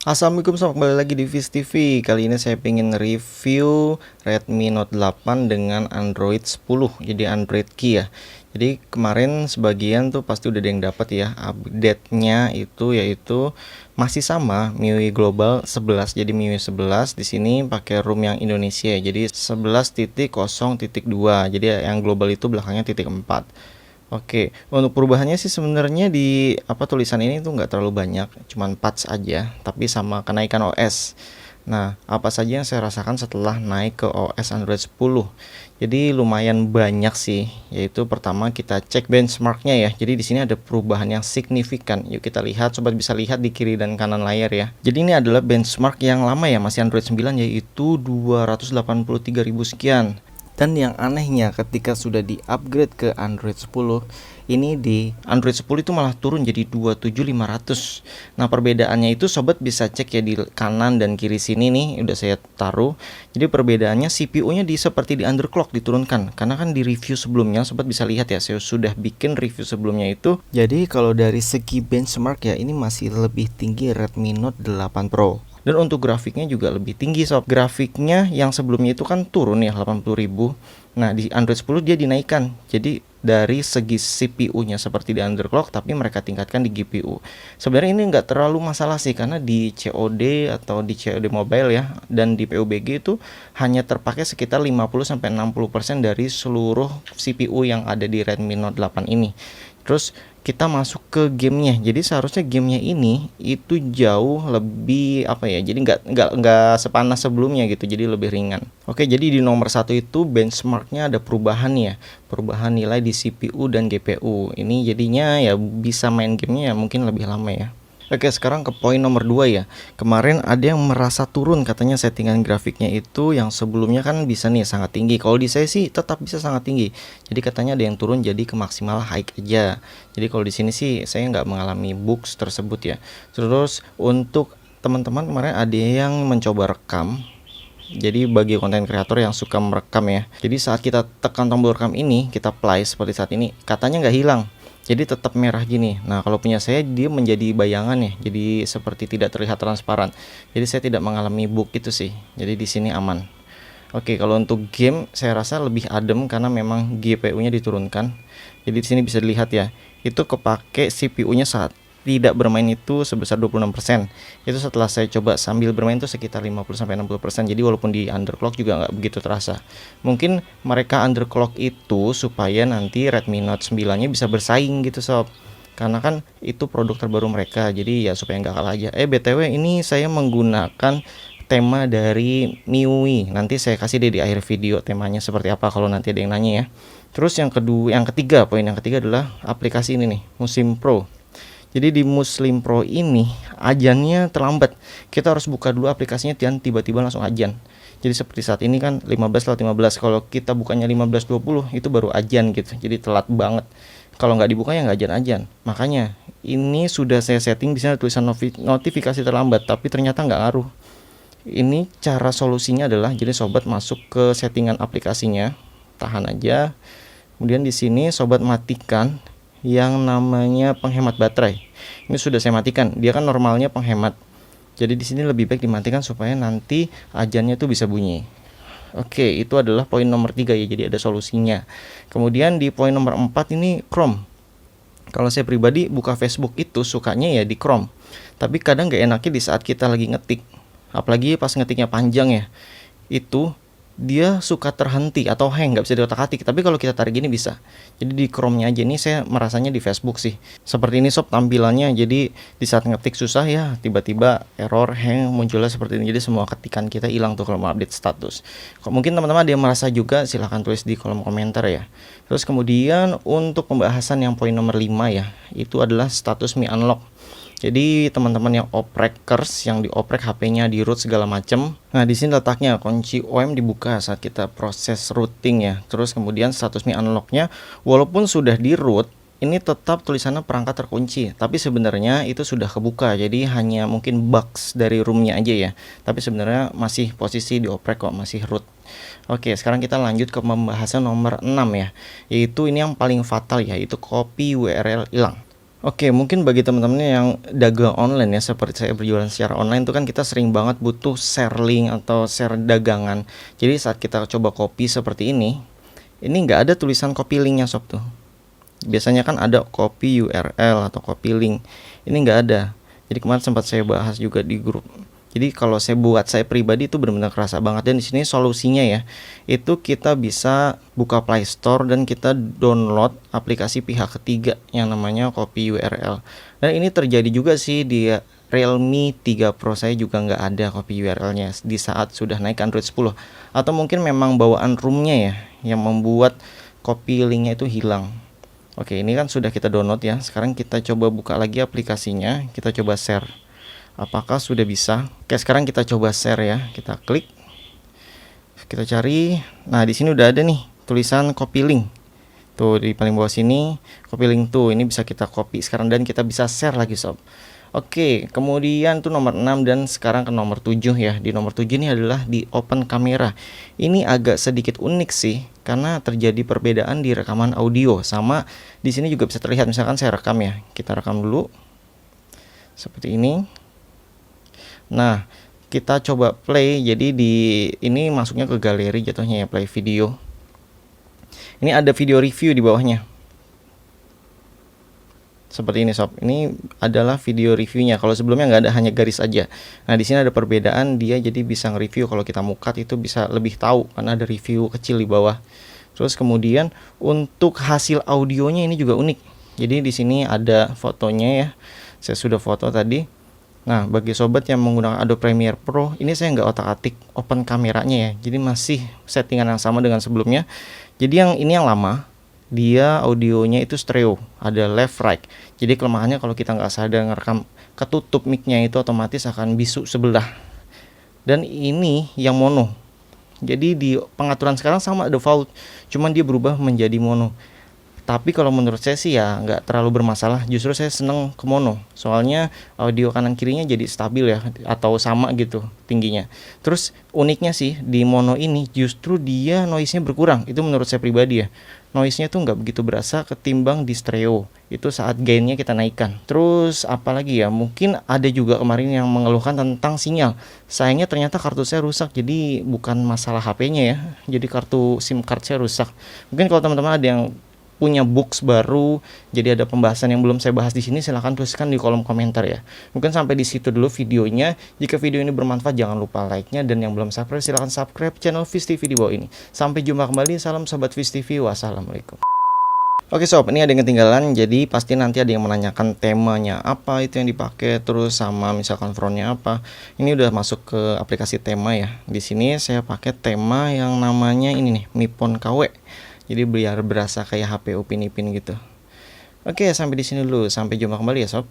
Assalamualaikum, selamat kembali lagi di Viz TV. Kali ini saya pengen review Redmi Note 8 dengan Android 10, jadi Android Key ya. Jadi kemarin sebagian tuh pasti udah ada yang dapat ya update-nya itu, yaitu masih sama MIUI Global 11. Jadi MIUI 11 di sini pakai ROM yang Indonesia, jadi 11.0.2. Jadi yang global itu belakangnya titik 4. Oke, untuk perubahannya sih sebenarnya di tulisan ini tuh nggak terlalu banyak, cuman patch aja, tapi sama kenaikan OS. Nah, apa saja yang saya rasakan setelah naik ke OS Android 10? Jadi lumayan banyak sih, yaitu pertama kita cek benchmarknya ya. Jadi di sini ada perubahan yang signifikan. Yuk kita lihat, sobat bisa lihat di kiri dan kanan layar ya. Jadi ini adalah benchmark yang lama ya, masih Android 9, yaitu 283.000 sekian. Dan yang anehnya ketika sudah di-upgrade ke Android 10, ini di Android 10 itu malah turun jadi 27500. Nah, perbedaannya itu sobat bisa cek ya di kanan dan kiri sini nih, udah saya taruh. Jadi perbedaannya CPU-nya seperti di underclock diturunkan. Karena kan di review sebelumnya sobat bisa lihat ya, saya sudah bikin review sebelumnya itu. Jadi kalau dari segi benchmark ya, ini masih lebih tinggi Redmi Note 8 Pro. Dan untuk grafiknya juga lebih tinggi sob. Grafiknya yang sebelumnya itu kan turun ya 80.000. Nah di Android 10 dia dinaikkan. Jadi dari segi CPU-nya seperti di underclock, tapi mereka tingkatkan di GPU. Sebenarnya ini nggak terlalu masalah sih, karena di COD atau di COD mobile ya, dan di PUBG itu hanya terpakai sekitar 50-60% dari seluruh CPU yang ada di Redmi Note 8 ini. Terus kita masuk ke gamenya, jadi seharusnya gamenya ini itu jauh lebih jadi nggak sepanas sebelumnya gitu, jadi lebih ringan. Oke, jadi di nomor satu itu benchmarknya ada perubahan ya, perubahan nilai di CPU dan GPU. Ini jadinya ya bisa main gamenya ya mungkin lebih lama ya. Oke, sekarang ke poin nomor 2 ya. Kemarin ada yang merasa turun, katanya settingan grafiknya itu yang sebelumnya kan bisa nih sangat tinggi. Kalau di saya sih tetap bisa sangat tinggi. Jadi katanya ada yang turun jadi ke maksimal high aja. Jadi kalau di sini sih saya nggak mengalami bugs tersebut ya. Terus untuk teman-teman kemarin ada yang mencoba rekam. Jadi bagi konten kreator yang suka merekam ya. Jadi saat kita tekan tombol rekam ini, kita play seperti saat ini, katanya nggak hilang. Jadi tetap merah gini. Nah, kalau punya saya dia menjadi bayangan ya. Jadi seperti tidak terlihat transparan. Jadi saya tidak mengalami bug itu sih. Jadi di sini aman. Oke, kalau untuk game saya rasa lebih adem karena memang GPU-nya diturunkan. Jadi di sini bisa dilihat ya. Itu kepake CPU-nya saat tidak bermain itu sebesar 26%. Itu setelah saya coba sambil bermain itu sekitar 50-60%. Jadi walaupun di underclock juga nggak begitu terasa. Mungkin mereka underclock itu supaya nanti Redmi Note 9-nya bisa bersaing gitu sob. Karena kan itu produk terbaru mereka. Jadi ya supaya nggak kalah aja. BTW ini saya menggunakan tema dari MIUI. Nanti saya kasih deh di akhir video temanya seperti apa kalau nanti ada yang nanya ya. Terus yang ketiga, poin yang ketiga adalah aplikasi ini nih, Muslim Pro. Jadi di Muslim Pro ini ajannya terlambat. Kita harus buka dulu aplikasinya dan tiba-tiba langsung ajan. Jadi seperti saat ini kan 15:15. Kalau kita bukanya 15:20 itu baru ajan gitu. Jadi telat banget. Kalau nggak dibuka ya nggak ajan-ajan. Makanya ini sudah saya setting di sana tulisan notifikasi terlambat, tapi ternyata nggak ngaruh. Ini cara solusinya adalah jadi sobat masuk ke settingan aplikasinya, tahan aja. Kemudian di sini sobat matikan yang namanya penghemat baterai. Ini sudah saya matikan. Dia kan normalnya penghemat. Jadi di sini lebih baik dimatikan supaya nanti ajannya tuh bisa bunyi. Oke, itu adalah poin nomor 3 ya. Jadi ada solusinya. Kemudian di poin nomor 4 ini Chrome. Kalau saya pribadi buka Facebook itu sukanya ya di Chrome. Tapi kadang gak enaknya di saat kita lagi ngetik. Apalagi pas ngetiknya panjang ya. Itu dia suka terhenti atau hang, nggak bisa diotak-atik. Tapi kalau kita tarik gini bisa. Jadi di Chrome-nya aja. Ini saya merasanya di Facebook sih seperti ini sob tampilannya. Jadi di saat ngetik susah ya, tiba-tiba error, hang, munculnya seperti ini. Jadi semua ketikan kita hilang tuh kalau mau update status. Mungkin teman-teman ada yang merasa juga, silahkan tulis di kolom komentar ya. Terus kemudian untuk pembahasan yang poin nomor 5 ya, itu adalah status Mi Unlock. Jadi teman-teman yang opreckers, yang dioprek HP-nya, di root segala macam. Nah, di sini letaknya kunci OM dibuka saat kita proses rooting ya. Terus kemudian status Mi Unlock-nya walaupun sudah di root, ini tetap tulisannya perangkat terkunci. Tapi sebenarnya itu sudah kebuka. Jadi hanya mungkin bugs dari room-nya aja ya. Tapi sebenarnya masih posisi dioprek kok, masih root. Oke, sekarang kita lanjut ke pembahasan nomor 6 ya. Yaitu ini yang paling fatal ya, itu copy URL hilang. Oke, mungkin bagi teman-teman yang dagang online ya, seperti saya berjualan secara online tuh kan kita sering banget butuh share link atau share dagangan. Jadi saat kita coba copy seperti ini nggak ada tulisan copy linknya sob tuh. Biasanya kan ada copy URL atau copy link. Ini nggak ada. Jadi kemarin sempat saya bahas juga di grup. Jadi kalau saya pribadi itu benar-benar kerasa banget, dan di sini solusinya ya, itu kita bisa buka Play Store dan kita download aplikasi pihak ketiga yang namanya copy URL. Dan ini terjadi juga sih di Realme 3 Pro saya juga nggak ada copy URL-nya di saat sudah naik Android 10. Atau mungkin memang bawaan ROM-nya ya yang membuat copy link-nya itu hilang. Oke, ini kan sudah kita download ya. Sekarang kita coba buka lagi aplikasinya, kita coba share. Apakah sudah bisa? Oke, sekarang kita coba share ya. Kita klik. Kita cari. Nah, di sini udah ada nih tulisan copy link. Tuh di paling bawah sini, copy link tuh. Ini bisa kita copy sekarang dan kita bisa share lagi sob. Oke, kemudian tuh nomor 6 dan sekarang ke nomor 7 ya. Di nomor 7 ini adalah di open kamera. Ini agak sedikit unik sih karena terjadi perbedaan di rekaman audio, sama di sini juga bisa terlihat. Misalkan saya rekam ya. Kita rekam dulu. Seperti ini. Nah, kita coba play. Jadi ini masuknya ke galeri jatuhnya ya, play video. Ini ada video review di bawahnya. Seperti ini sob, ini adalah video reviewnya. Kalau sebelumnya nggak ada, hanya garis aja. Nah, di sini ada perbedaan, dia jadi bisa nge-review. Kalau kita mukat itu bisa lebih tahu karena ada review kecil di bawah. Terus kemudian untuk hasil audionya ini juga unik. Jadi di sini ada fotonya ya. Saya sudah foto tadi. Nah, bagi sobat yang menggunakan Adobe Premiere Pro, ini saya nggak otak-atik open kameranya ya. Jadi masih settingan yang sama dengan sebelumnya. Jadi yang ini yang lama, dia audionya itu stereo, ada left right. Jadi kelemahannya kalau kita nggak sadar ngerekam ketutup mic-nya itu otomatis akan bisu sebelah. Dan ini yang mono. Jadi di pengaturan sekarang sama default, cuman dia berubah menjadi mono. Tapi kalau menurut saya sih ya nggak terlalu bermasalah. Justru saya seneng ke mono, soalnya audio kanan kirinya jadi stabil ya, atau sama gitu tingginya. Terus uniknya sih di mono ini justru dia noise-nya berkurang. Itu menurut saya pribadi ya. Noise-nya tuh nggak begitu berasa ketimbang di stereo. Itu saat gain-nya kita naikkan. Terus apalagi ya, mungkin ada juga kemarin yang mengeluhkan tentang sinyal. Sayangnya ternyata kartu saya rusak, jadi bukan masalah HP-nya ya. Jadi kartu SIM card saya rusak. Mungkin kalau teman-teman ada yang punya books baru, jadi ada pembahasan yang belum saya bahas di sini, silahkan tuliskan di kolom komentar ya. Mungkin sampai di situ dulu videonya. Jika video ini bermanfaat, jangan lupa like-nya, dan yang belum subscribe silahkan subscribe channel Viz TV di bawah ini. Sampai jumpa kembali, salam sobat Viz TV, wassalamualaikum. Oke sob, ini ada yang ketinggalan, jadi pasti nanti ada yang menanyakan temanya apa itu yang dipakai, terus sama misalkan frontnya apa. Ini udah masuk ke aplikasi tema ya. Di sini saya pakai tema yang namanya ini nih, Mi Phone KW. Jadi biar berasa kayak HP Upin Ipin gitu. Oke, sampai di sini dulu. Sampai jumpa kembali ya sob.